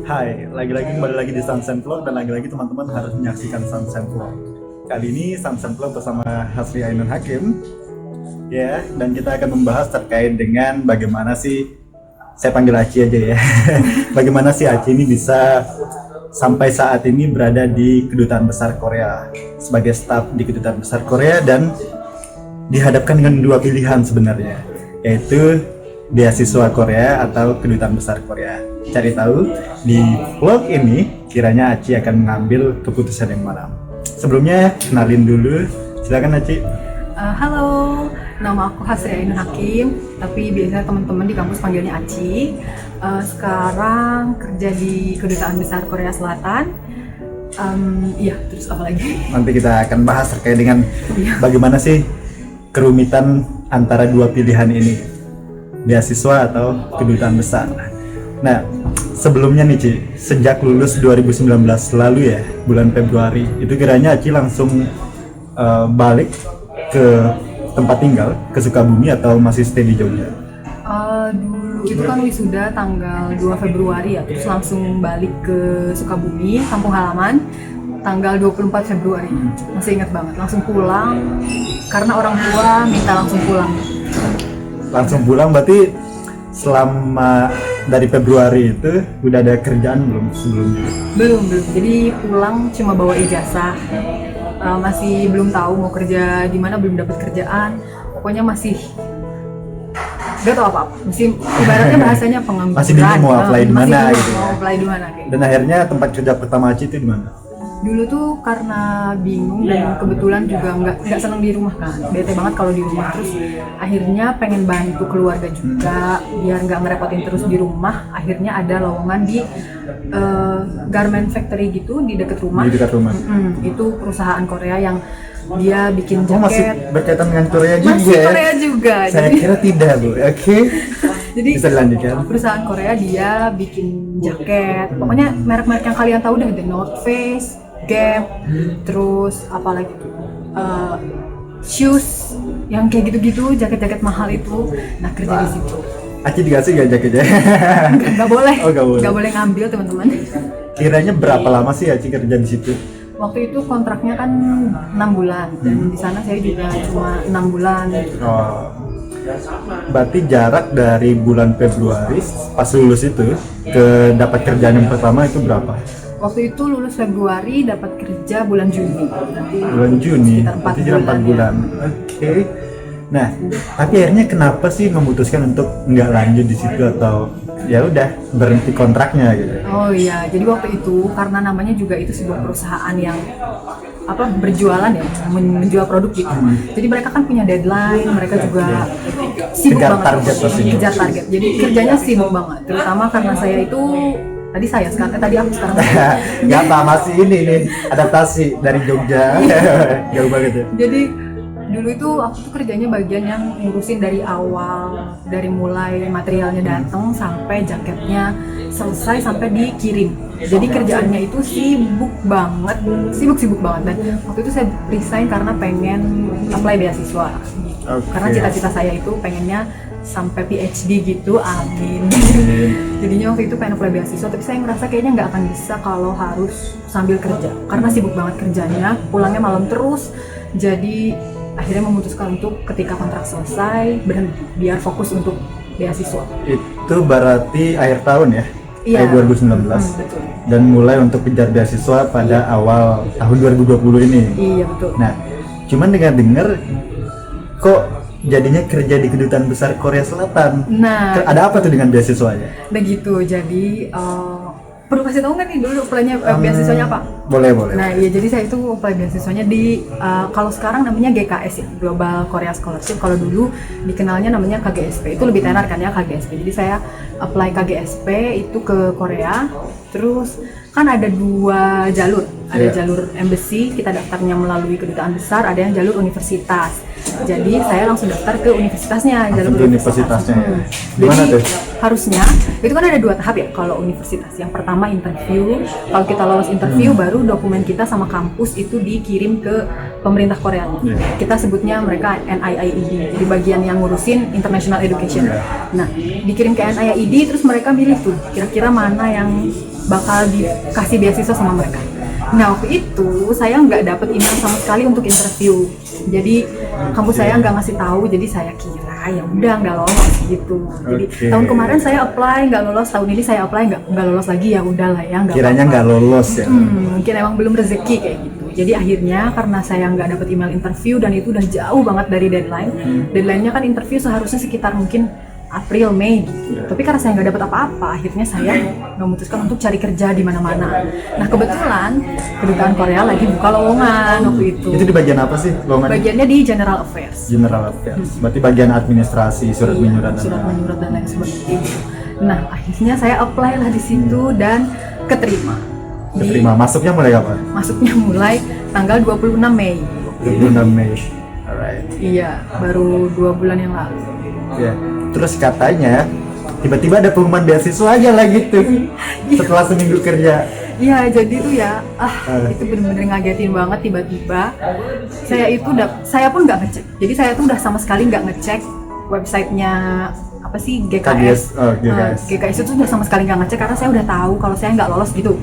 Hai, lagi-lagi kembali lagi di Sunsen Vlog dan lagi-lagi teman-teman harus menyaksikan Sunsen Vlog. Kali ini Sunsen Vlog bersama Hasri Ainun Hakim, ya, dan kita akan membahas terkait dengan bagaimana sih, saya panggil Aci aja ya, bagaimana sih Aci ini bisa sampai saat ini berada di Kedutaan Besar Korea sebagai staf di Kedutaan Besar Korea dan dihadapkan dengan dua pilihan sebenarnya, yaitu beasiswa Korea atau Kedutaan Besar Korea. Cari tahu di vlog ini kiranya Aci akan mengambil keputusan yang mana. Sebelumnya kenalin dulu, silakan Aci. Halo, nama aku Hasri Ainun Hakim, tapi biasanya teman-teman di kampus panggilnya Aci. Sekarang kerja di Kedutaan Besar Korea Selatan. Iya, terus apa lagi? Nanti kita akan bahas terkait dengan bagaimana sih kerumitan antara dua pilihan ini, beasiswa atau kedutaan besar. Nah, sebelumnya nih Ci, sejak lulus 2019 lalu ya, bulan Februari, itu kiranya Ci langsung balik ke tempat tinggal, ke Sukabumi atau masih stay di Jogja? Dulu itu kan wisuda tanggal 2 Februari ya, terus langsung balik ke Sukabumi, kampung halaman, tanggal 24 Februari. Masih ingat banget, langsung pulang karena orang tua minta langsung pulang. Langsung pulang berarti selama dari Februari itu udah ada kerjaan belum sebelumnya? Belum. Jadi pulang cuma bawa ijazah. Masih belum tahu mau kerja di mana, belum dapat kerjaan. Pokoknya masih gak tahu apa-apa. Masih ibaratnya bahasanya pengangguran. Masih bingung mau apply di mana gitu. Mau apply di mana kayak. Dan akhirnya tempat kerja pertama Aci itu di mana? Dulu tuh karena bingung dan kebetulan juga nggak seneng di rumah kan, bete banget kalau di rumah, terus akhirnya pengen bantu keluarga juga biar nggak ngerepotin terus di rumah. Akhirnya ada lowongan di garment factory gitu di dekat rumah. Di dekat rumah. Itu perusahaan Korea yang dia bikin jaket. Masih berkaitan dengan Korea juga? Masih Korea juga. Saya kira tidak Bu. Oke. Jadi bisa dilanjutkan. Perusahaan Korea dia bikin jaket. Pokoknya merek-merek yang kalian tahu deh, The North Face, Gap, terus apalagi shoes yang kayak gitu-gitu, jaket-jaket mahal itu. Nah, kerja di situ. Aci dikasih gak jaketnya? Nggak boleh. Oh, nggak boleh ngambil, teman-teman. Kiranya berapa lama sih Aci kerja di situ? Waktu itu kontraknya kan 6 bulan dan di sana saya juga cuma 6 bulan. Oh. Berarti jarak dari bulan Februari pas lulus itu ke dapat kerjaan yang pertama itu berapa? Waktu itu lulus Februari, dapat kerja bulan Juni. Bulan Juni, berarti jarak 4 bulan. Oke. Nah, tapi akhirnya kenapa sih memutuskan untuk nggak lanjut di situ atau ya udah berhenti kontraknya gitu? Oh iya, jadi waktu itu karena namanya juga itu sebuah perusahaan yang berjualan ya, menjual produk gitu. Jadi mereka kan punya deadline, mereka juga sibuk Kejar banget. target pasti. Kejar target. Jadi kerjanya sibuk banget. Terutama karena saya itu tadi aku sekarang. Nggak apa, masih ini nih adaptasi dari Jogja. Jauh banget ya. Jadi dulu itu aku tuh kerjanya bagian yang ngurusin dari awal, dari mulai materialnya datang sampai jaketnya selesai sampai dikirim. Jadi kerjaannya itu sibuk banget dan waktu itu saya resign karena pengen apply beasiswa. Okay. Karena cita-cita saya itu pengennya sampai PhD gitu, amin. Jadinya waktu itu pengen apply beasiswa, tapi saya ngerasa kayaknya nggak akan bisa kalau harus sambil kerja karena sibuk banget kerjanya, pulangnya malam terus. Jadi akhirnya memutuskan untuk ketika kontrak selesai berhenti biar fokus untuk beasiswa. Itu berarti akhir tahun ya? Iya. Tahun 2019. Betul. Dan mulai untuk kejar beasiswa pada awal tahun 2020 ini. Iya betul. Nah, cuman dengar kok jadinya kerja di Kedutaan Besar Korea Selatan. Nah, Ada apa tuh dengan beasiswanya? begitu. Jadi perlu kasih tahu nggak nih dulu apply-nya beasiswanya apa? Boleh. Nah iya, jadi saya itu apply beasiswanya di kalau sekarang namanya GKS ya, Global Korea Scholarship. Kalau dulu dikenalnya namanya KGSP, itu lebih tenar kan ya KGSP. Jadi saya apply KGSP itu ke Korea. Terus kan ada dua jalur, ada jalur embassy, kita daftarnya melalui kedutaan besar, ada yang jalur universitas. Jadi saya langsung daftar ke universitasnya, Langsung ke universitasnya ya. Gimana Jadi tuh? harusnya itu kan ada 2 tahap ya kalau universitas. Yang pertama interview. Kalau kita lolos interview baru dokumen kita sama kampus itu dikirim ke pemerintah Korea. Kita sebutnya mereka NIIED. Jadi bagian yang ngurusin international education. Nah, dikirim ke NIIED terus mereka milih tuh kira-kira mana yang bakal dikasih beasiswa sama mereka. Nah, waktu itu saya nggak dapet email sama sekali untuk interview. Jadi kampus saya nggak ngasih tahu. Jadi saya kira ya udah nggak lolos gitu. Jadi tahun kemarin saya apply nggak lolos, tahun ini saya apply nggak lolos lagi, ya udahlah ya nggak. Kiranya nggak lolos ya. Mungkin emang belum rezeki kayak gitu. Jadi akhirnya karena saya nggak dapet email interview dan itu udah jauh banget dari deadline. Deadline-nya kan interview seharusnya sekitar mungkin April, Mei gitu. Tapi karena saya nggak dapat apa-apa, akhirnya saya memutuskan untuk cari kerja di mana-mana. Nah, kebetulan kedutaan Korea lagi buka lowongan waktu itu. Itu di bagian apa sih lowongan? Bagiannya di General Affairs. General Affairs. Berarti bagian administrasi, surat menyurat Surat menyurat dan lain sebagainya. Nah, akhirnya saya apply lah di situ dan keterima. Diterima. Masuknya mulai kapan? Masuknya mulai tanggal 26 Mei. 26 Mei. Alright. Iya, baru 2 bulan yang lalu. Ya. Terus katanya tiba-tiba ada pengumuman beasiswa aja lah gitu. Setelah seminggu kerja. Iya, jadi tuh ya, itu bener-bener ngagetin banget tiba-tiba. Saya pun nggak ngecek. Jadi saya tuh udah sama sekali nggak ngecek websitenya apa sih GKS. GKS itu udah sama sekali nggak ngecek karena saya udah tahu kalau saya nggak lolos gitu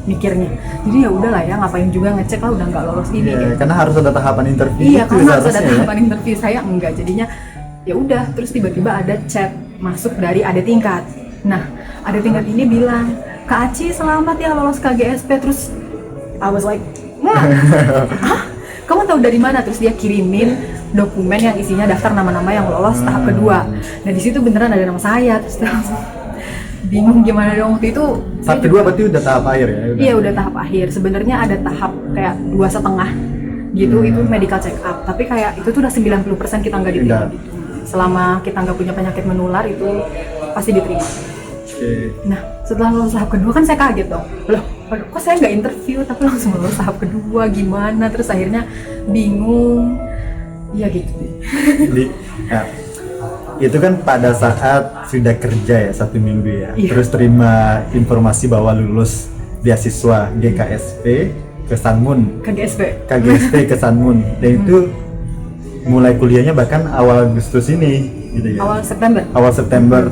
mikirnya. Jadi ya udahlah ya, ngapain juga ngecek lah, udah nggak lolos ini. Iya, karena harus ada tahapan interview. Iya, karena harus ada tahapan interview. Saya enggak, jadinya ya udah. Terus tiba-tiba ada chat masuk dari adik tingkat. Nah, adik tingkat ini bilang, Kak Aci selamat ya lolos KGSP. Terus I was like, hah? Kamu tahu dari mana? Terus dia kirimin dokumen yang isinya daftar nama-nama yang lolos tahap kedua. Nah, di situ beneran ada nama saya. Terus dia langsung bingung gimana dong. Waktu itu tahap kedua berarti udah tahap akhir ya? Iya, udah tahap akhir. Sebenarnya ada tahap kayak 2,5 gitu, itu medical check up. Tapi kayak itu tuh udah 90% kita nggak diterima gitu. Selama kita nggak punya penyakit menular itu pasti diterima. Nah, setelah lolos tahap kedua kan saya kaget dong. Loh, kok saya nggak interview tapi langsung lolos tahap kedua, gimana? Terus akhirnya bingung. Iya gitu. Jadi, ya, itu kan pada saat sudah kerja ya 1 minggu ya. Iya. Terus terima informasi bahwa lulus beasiswa GKSP ke Sanmun. KGSP ke Sanmun. Dan itu mulai kuliahnya bahkan awal Agustus ini gitu ya. Awal September.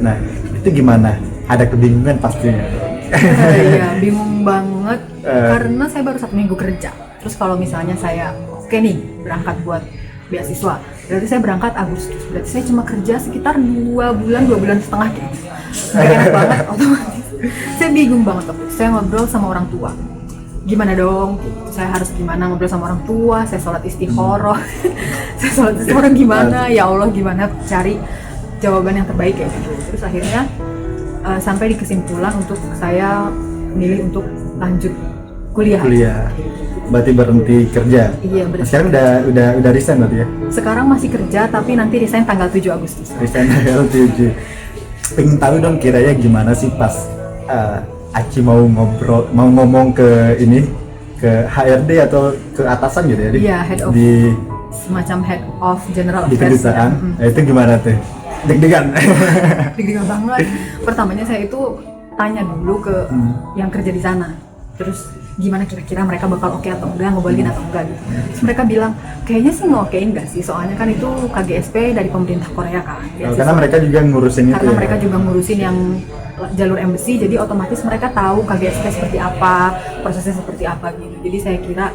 Nah, itu gimana? Ada kebingungan pastinya. Iya, bingung banget karena saya baru 1 minggu kerja. Terus kalau misalnya saya oke nih berangkat buat beasiswa, berarti saya berangkat Agustus. Berarti saya cuma kerja sekitar 2 bulan setengah gitu. Gak enak banget otomatis. Saya bingung banget waktu itu. Saya ngobrol sama orang tua. Gimana dong? Saya harus gimana ngobrol sama orang tua? Saya sholat istikharah. Saya sholat istikharah gimana? Ya Allah, gimana cari jawaban yang terbaik ya gitu. Terus akhirnya sampai di kesimpulan untuk saya milih untuk lanjut kuliah. Berarti berhenti kerja. Iya, berhenti. Sekarang udah resign berarti ya? Sekarang masih kerja tapi nanti resign tanggal 7 Agustus. Resign tanggal 7. Pengen tahu dong kiranya gimana sih pas Aci mau ngomong ke HRD atau ke atasan gitu ya? Iya, semacam head of general affairs. Di kedutaan. Nah, itu gimana tuh? Deg-degan. Deg-degan banget. Pertamanya saya itu tanya dulu ke yang kerja di sana. Terus gimana kira-kira mereka bakal oke atau enggak, ngebolehin atau enggak gitu. Terus mereka bilang, kayaknya sih nge-okein enggak sih, soalnya kan itu KGSP dari pemerintah Korea kan. Karena mereka juga ngurusin itu. Karena mereka juga ngurusin yang jalur embassy, jadi otomatis mereka tahu KGSP seperti apa, prosesnya seperti apa gitu. Jadi saya kira,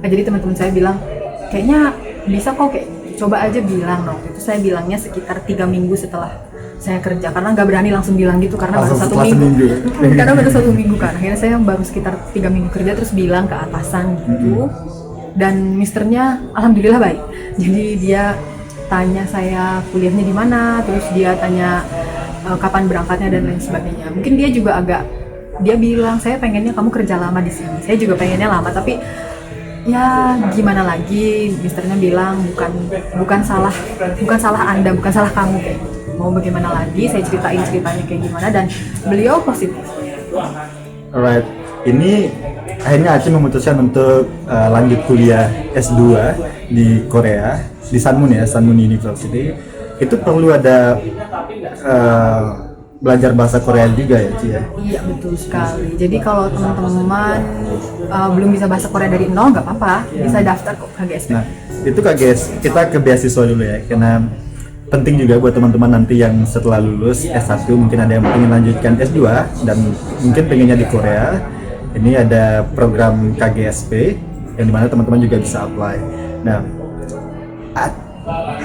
jadi teman-teman saya bilang, kayaknya bisa kok, kayak coba aja bilang dong. Itu saya bilangnya sekitar 3 minggu setelah saya kerja, karena nggak berani langsung bilang gitu karena baru 1 minggu. Karena baru 1 minggu kan. Akhirnya saya baru sekitar 3 minggu kerja terus bilang ke atasan gitu. Dan misternya alhamdulillah baik. Jadi dia tanya saya kuliahnya di mana, terus dia tanya kapan berangkatnya dan lain sebagainya. Mungkin dia juga dia bilang saya pengennya kamu kerja lama di sini. Saya juga pengennya lama, tapi ya gimana lagi, misternya bilang bukan salah Anda, bukan salah kamu kayak gitu. Mau bagaimana lagi, saya ceritain ceritanya kayak gimana dan beliau positif. Alright, ini akhirnya Aci memutuskan untuk lanjut kuliah S2 di Korea, di Sunmoon ya, Sunmoon University. Itu perlu ada belajar bahasa Korea juga ya, Ci ya? Iya, betul sekali. Jadi kalau teman-teman belum bisa bahasa Korea dari nol, nggak apa-apa, bisa daftar kok KGSP. Nah, itu kita ke beasiswa dulu ya, karena penting juga buat teman-teman nanti yang setelah lulus S1 mungkin ada yang ingin lanjutkan S2 dan mungkin pengennya di Korea. Ini ada program KGSP yang dimana teman-teman juga bisa apply. Nah,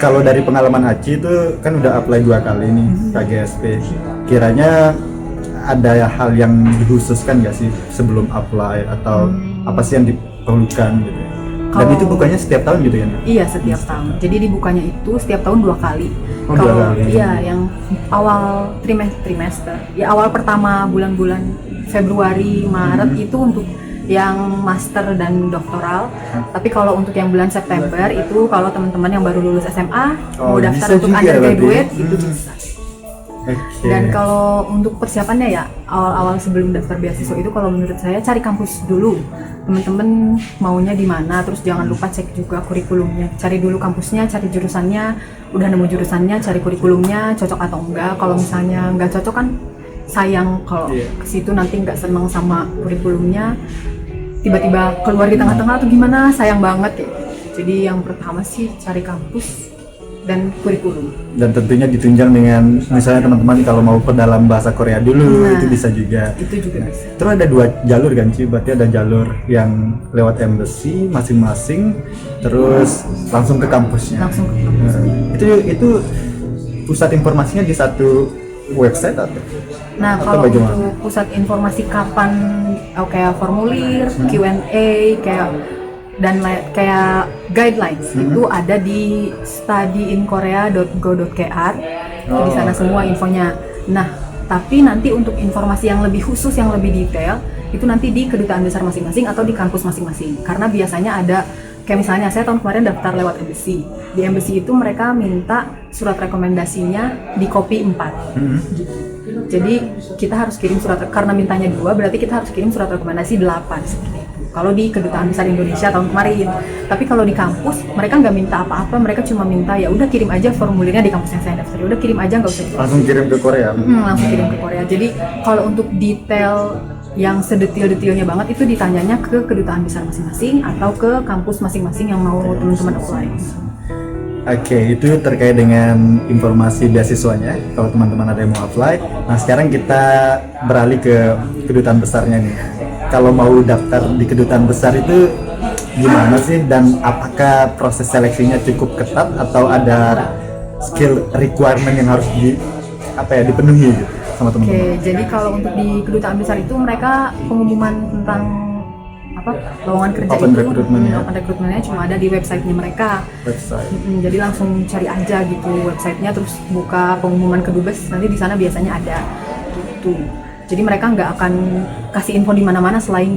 kalau dari pengalaman Aci itu kan udah apply 2 kali nih KGSP. Kiranya ada hal yang dikhususkan nggak sih sebelum apply atau apa sih yang diperlukan gitu? Dan itu bukanya setiap tahun gitu ya? Iya, setiap tahun. Jadi dibukanya itu setiap tahun 2 kali. Oh, Kalau 2 kali. iya, yang awal trimester, ya awal pertama bulan-bulan Februari, Maret itu untuk yang master dan doktoral. Tapi kalau untuk yang bulan September itu kalau teman-teman yang baru lulus SMA mau daftar untuk undergraduate itu bisa. Okay. Dan kalau untuk persiapannya ya awal-awal sebelum daftar beasiswa itu kalau menurut saya cari kampus dulu. Teman-teman maunya di mana, terus jangan lupa cek juga kurikulumnya. Cari dulu kampusnya, cari jurusannya, udah nemu jurusannya, cari kurikulumnya cocok atau enggak. Kalau misalnya enggak cocok kan sayang kalau ke situ nanti nggak seneng sama kurikulumnya, tiba-tiba keluar di tengah-tengah atau gimana, sayang banget ya. Jadi yang pertama sih cari kampus dan kurikulum. Dan tentunya ditunjang dengan misalnya teman-teman kalau mau perdalam bahasa Korea dulu, itu bisa juga. Itu juga bisa. Terus ada 2 jalur kan Ci, berarti ada jalur yang lewat embassy masing-masing, terus langsung ke kampusnya. Langsung ke kampus. Itu pusat informasinya di satu website atau? Nah, kalau untuk pusat informasi kapan kayak formulir, Q&A, kayak guidelines itu ada di studyinkorea.go.kr. Di sana semua infonya. Nah, tapi nanti untuk informasi yang lebih khusus, yang lebih detail itu nanti di kedutaan besar masing-masing atau di kampus masing-masing. Karena biasanya ada kayak misalnya saya tahun kemarin daftar lewat embassy. Di embassy itu mereka minta surat rekomendasinya di copy 4. Gitu. Jadi kita harus kirim surat, karena mintanya 2 berarti kita harus kirim surat rekomendasi 8 seperti itu. Kalau di kedutaan besar Indonesia tahun kemarin. Tapi kalau di kampus mereka nggak minta apa-apa, mereka cuma minta ya udah kirim aja formulirnya di kampus yang saya daftar. Udah kirim aja, nggak usah langsung kirim ke Korea. Langsung kirim ke Korea. Jadi kalau untuk detail yang sedetil-detilnya banget itu ditanyanya ke kedutaan besar masing-masing atau ke kampus masing-masing yang mau teman-teman apply. Oke, itu terkait dengan informasi beasiswanya kalau teman-teman ada yang mau apply. Nah, sekarang kita beralih ke kedutaan besarnya nih. Kalau mau daftar di kedutaan besar itu gimana sih, dan apakah proses seleksinya cukup ketat atau ada skill requirement yang harus dipenuhi gitu sama teman-teman? Oke, jadi kalau untuk di kedutaan besar itu mereka pengumuman tentang lowongan kerja open itu recruitment-nya. open recruitment-nya cuma ada di websitenya mereka. Jadi langsung cari aja gitu websitenya, terus buka pengumuman kedubes, nanti di sana biasanya ada gitu. Jadi mereka nggak akan kasih info di mana-mana selain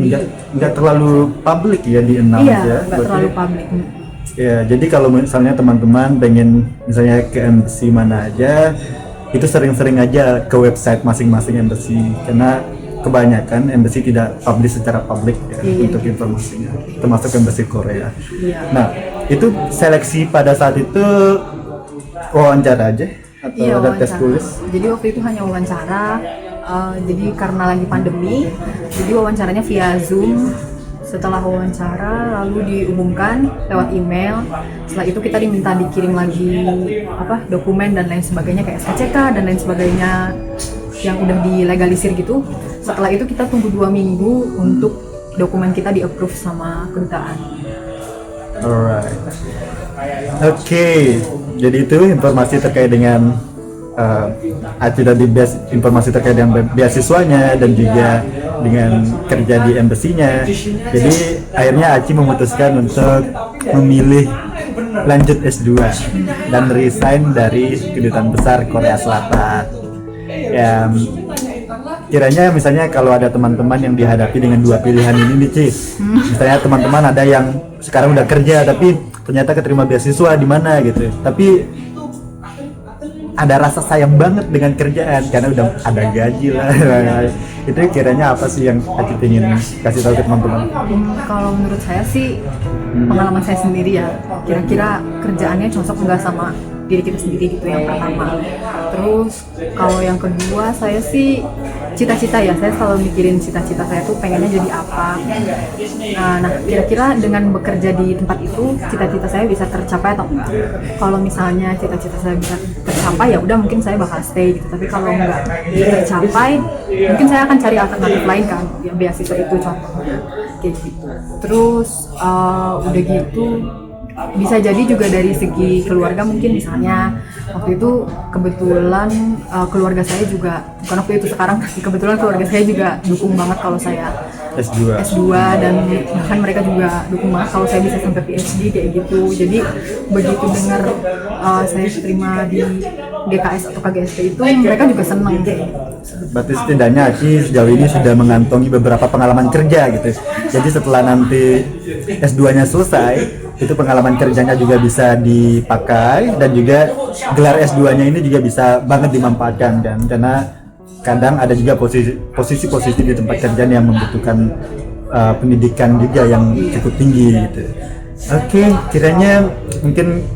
nggak terlalu publik ya di announce ya. Iya, nggak terlalu publik. Ya, jadi kalau misalnya teman-teman pengen misalnya ke embassy mana aja, itu sering-sering aja ke website masing-masing embassy, karena kebanyakan embassy tidak publish secara publik ya, untuk informasinya, termasuk embassy Korea. Nah, itu seleksi pada saat itu wawancara aja atau ada tes tulis? Jadi waktu itu hanya wawancara. Jadi karena lagi pandemi, jadi wawancaranya via Zoom. Setelah wawancara lalu diumumkan lewat email. Setelah itu kita diminta dikirim lagi dokumen dan lain sebagainya kayak SKCK dan lain sebagainya yang udah dilegalisir gitu. Setelah itu kita tunggu 2 minggu untuk dokumen kita di-approve sama kedutaan. Alright. Oke, jadi itu informasi terkait dengan informasi terkait dengan beasiswanya dan juga dengan kerja di embassy-nya. Jadi akhirnya Aci memutuskan untuk memilih lanjut S2 dan resign dari kedutaan besar Korea Selatan. Ya, kiranya misalnya kalau ada teman-teman yang dihadapi dengan 2 pilihan ini nih Ci, misalnya teman-teman ada yang sekarang udah kerja tapi ternyata keterima beasiswa di mana gitu, tapi ada rasa sayang banget dengan kerjaan karena udah ada gaji lah. Itu kiranya apa sih yang Aci ingin kasih tahu ke teman-teman? Kalau menurut saya sih pengalaman saya sendiri ya, kira-kira kerjaannya cocok nggak sama diri kita sendiri gitu yang pertama. Terus kalau yang kedua saya sih cita-cita ya, saya selalu mikirin cita-cita saya tuh pengennya jadi apa. Nah kira-kira dengan bekerja di tempat itu cita-cita saya bisa tercapai atau enggak? Kalau misalnya cita-cita saya bisa tercapai ya udah mungkin saya bakal stay gitu. Tapi kalau enggak tercapai, mungkin saya akan cari alternatif lain kan, ya beasiswa itu contohnya kayak gitu. Terus udah gitu bisa jadi juga dari segi keluarga, mungkin misalnya waktu itu kebetulan keluarga saya juga, bukan waktu itu sekarang, kebetulan keluarga saya juga dukung banget kalau saya S2 dan bahkan mereka juga dukung banget kalau saya bisa sampai PhD kayak gitu. Jadi begitu dengar saya terima di GKS atau KGSP itu mereka juga senang kayak gitu. Berarti setidaknya Aci sejauh ini sudah mengantongi beberapa pengalaman kerja gitu. Jadi setelah nanti S2-nya selesai, itu pengalaman kerjanya juga bisa dipakai dan juga gelar S2-nya ini juga bisa banget dimanfaatkan kan, karena kadang ada juga posisi-posisi di tempat kerjaan yang membutuhkan pendidikan juga yang cukup tinggi gitu. Oke, kiranya mungkin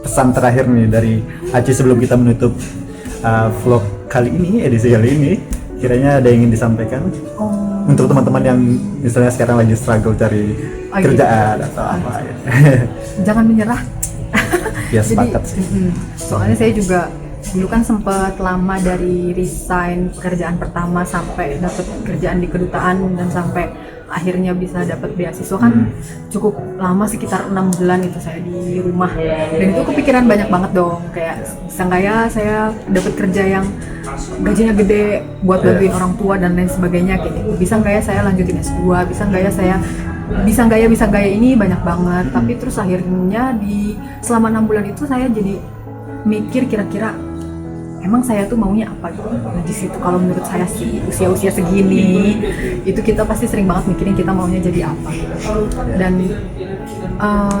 pesan terakhir nih dari Aci sebelum kita menutup vlog kali ini, edisi kali ini, kiranya ada yang ingin disampaikan untuk teman-teman yang misalnya sekarang lagi struggle cari kerjaan atau apa ya. Jangan menyerah. Ya sepakat sih. Soalnya saya juga dulu kan sempat lama dari resign pekerjaan pertama sampai dapat kerjaan di kedutaan dan sampai akhirnya bisa dapat beasiswa kan cukup lama, sekitar 6 bulan itu saya di rumah. Dan itu kepikiran banyak banget dong, kayak bisa nggak ya saya dapat kerja yang gajinya gede buat bantuin orang tua dan lain sebagainya kayak gitu. Bisa nggak ya saya lanjutin S2, bisa nggak ya saya bisa nggak ya ini banyak banget. Tapi terus akhirnya selama 6 bulan itu saya jadi mikir kira-kira emang saya tuh maunya apa gitu. Nah di situ kalau menurut saya sih usia segini itu kita pasti sering banget mikirin kita maunya jadi apa. Dan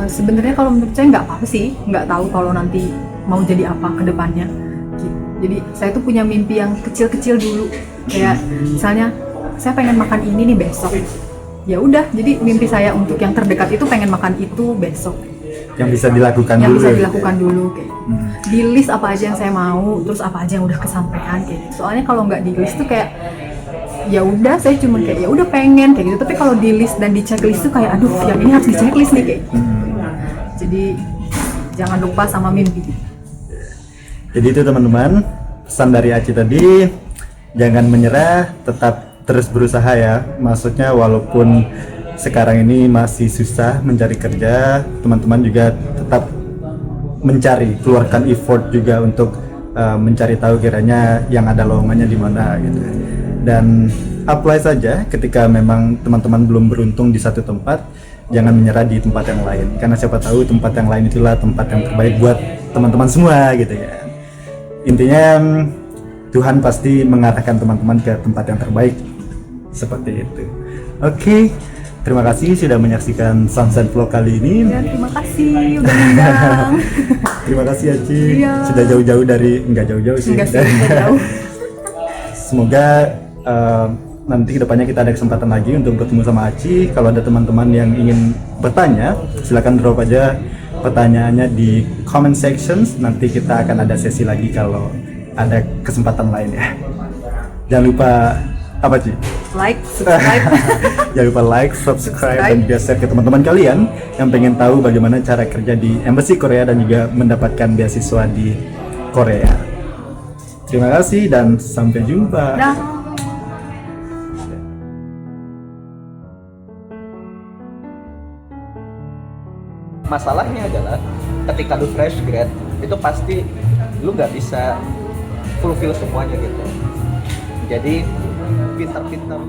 sebenarnya kalau menurut saya nggak apa-apa sih, nggak tahu kalau nanti mau jadi apa ke depannya. Jadi saya tuh punya mimpi yang kecil-kecil dulu, kayak misalnya saya pengen makan ini nih besok. Ya udah, jadi mimpi saya untuk yang terdekat itu pengen makan itu besok. Yang bisa dilakukan yang dulu. Bisa dilakukan dulu kayak gitu. Di list apa aja yang saya mau, terus apa aja yang udah kesampaian kayak gitu. Soalnya kalau nggak di list tuh kayak ya udah saya cuma kayak ya udah pengen kayak gitu. Tapi kalau di list dan di checklist tuh kayak aduh yang ini harus di checklist nih kayak gitu. Jadi jangan lupa sama mimpi. Jadi itu teman-teman, pesan dari Aci tadi, jangan menyerah, tetap terus berusaha ya. Maksudnya walaupun sekarang ini masih susah mencari kerja, teman-teman juga tetap mencari, keluarkan effort juga untuk mencari tahu kiranya yang ada lowongannya di mana gitu. Dan apply saja ketika memang teman-teman belum beruntung di satu tempat, jangan menyerah di tempat yang lain, karena siapa tahu tempat yang lain itulah tempat yang terbaik buat teman-teman semua gitu ya. Intinya Tuhan pasti mengarahkan teman-teman ke tempat yang terbaik, seperti itu. Oke, terima kasih sudah menyaksikan Sunset Vlog kali ini. Ya, terima kasih udah ngundang. Terima kasih Aci, Iya. sudah jauh-jauh dari, enggak jauh-jauh sih. Enggak jauh. Semoga nanti kedepannya kita ada kesempatan lagi untuk bertemu sama Aci. Kalau ada teman-teman yang ingin bertanya, silakan drop aja pertanyaannya di comment sections. Nanti kita akan ada sesi lagi kalau ada kesempatan lain ya. Jangan lupa apa Ci? Like, subscribe. Jangan lupa like, subscribe, dan juga share ke teman-teman kalian yang pengen tahu bagaimana cara kerja di Embassy Korea dan juga mendapatkan beasiswa di Korea. Terima kasih dan sampai jumpa. Dah. Masalahnya adalah ketika lu fresh grad itu pasti lu nggak bisa fulfill semuanya gitu. Jadi pintar-pintar